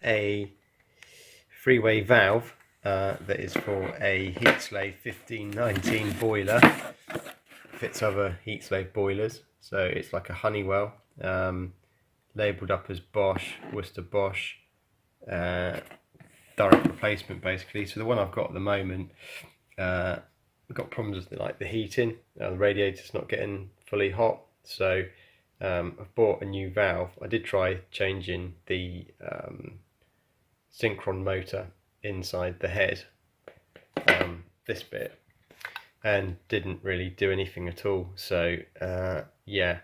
a three-way valve that is for a Heatslave 1519 boiler. Fits other Heatslave boilers, so it's like a Honeywell, labelled up as Bosch, Worcester Bosch, direct replacement basically. So the one I've got at the moment, we've got problems with the heating. The radiator's not getting fully hot, so I've bought a new valve. I did try changing the synchron motor inside the head, this bit, and didn't really do anything at all. So yeah,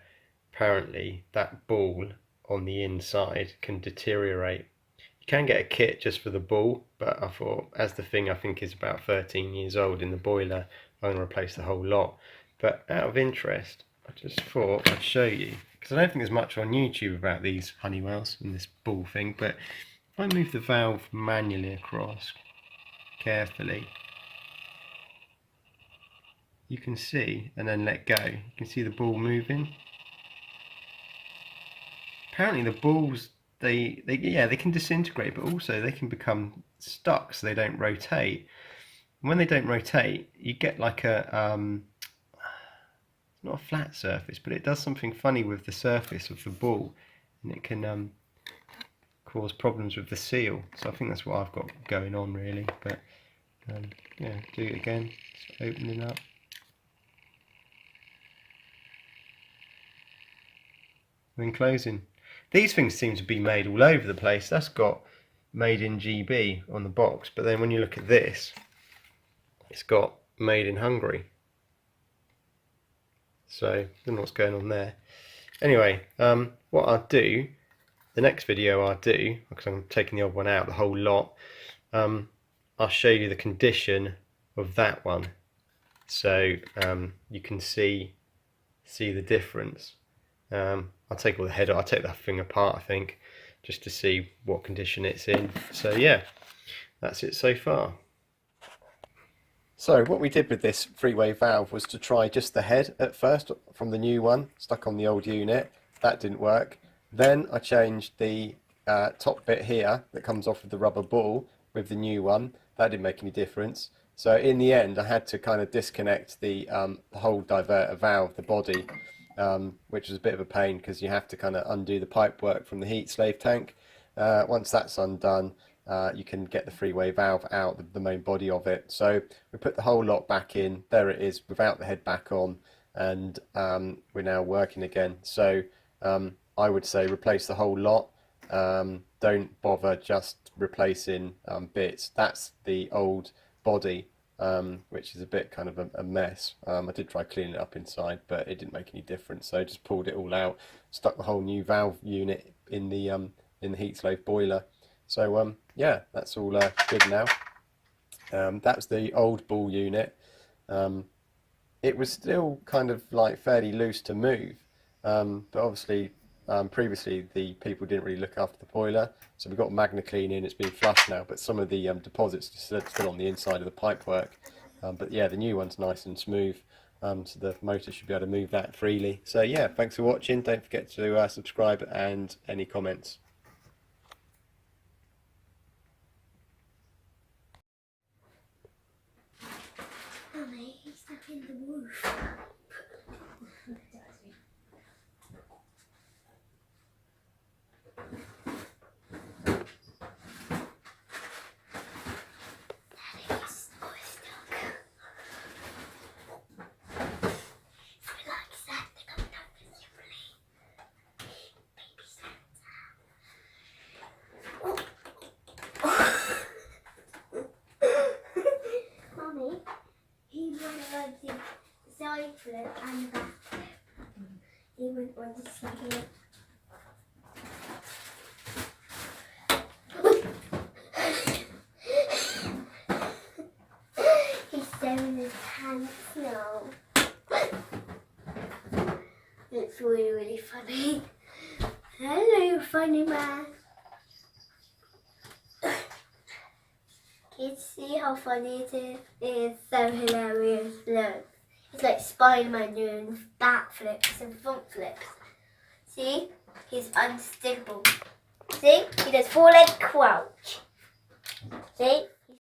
apparently that ball on the inside can deteriorate. You can get a kit just for the ball, but I thought, as the thing I think is about 13 years old in the boiler, I'm going to replace the whole lot. But out of interest, I just thought I'd show you, because I don't think there's much on YouTube about these Honeywells and this ball thing. But if I move the valve manually across carefully, you can see, and then let go, you can see the ball moving. Apparently the balls, they can disintegrate, but also they can become stuck, so they don't rotate. And when they don't rotate, you get like a not a flat surface, but it does something funny with the surface of the ball, and it can cause problems with the seal. So I think that's what I've got going on really. But yeah, do it again, just opening up. Then closing. These things seem to be made all over the place. That's got made in GB on the box, but then when you look at this, it's got made in Hungary. So I don't know what's going on there. Anyway, what I'll do, the next video I'll do, because I'm taking the old one out, the whole lot, I'll show you the condition of that one, so you can see the difference. I'll take all the head, I'll take that thing apart, I think, just to see what condition it's in. So yeah, that's it so far. So what we did with this three-way valve was to try just the head at first from the new one, stuck on the old unit. That didn't work. Then I changed the top bit here that comes off with the rubber ball with the new one. That didn't make any difference. So in the end I had to kind of disconnect the whole diverter valve, the body, which was a bit of a pain because you have to kind of undo the pipe work from the Heatslave tank. Once that's undone, you can get the three-way valve out, the main body of it. So we put the whole lot back in. There it is, without the head back on, and we're now working again. So I would say replace the whole lot. Don't bother just replacing bits. That's the old body, which is a bit kind of a mess. I did try cleaning it up inside, but it didn't make any difference. So I just pulled it all out, stuck the whole new valve unit in the Heatslave boiler. So yeah, that's all good now. That's the old ball unit. It was still kind of like fairly loose to move, but obviously previously the people didn't really look after the boiler, so we've got magna clean in. It's been flushed now, but some of the deposits are still on the inside of the pipework. But yeah, the new one's nice and smooth, so the motor should be able to move that freely. So yeah, thanks for watching. Don't forget to subscribe and any comments. Mummy, he's stuck in the roof. Side flip and back flip. He wouldn't want to see it. He's showing his hands now. It's really, really funny. Hello, funny man. Can you see how funny it is? It is so hilarious. Look. It's like Spider-Man doing back flips and front flips. See? He's unstickable. See? He does 4-leg crouch. See?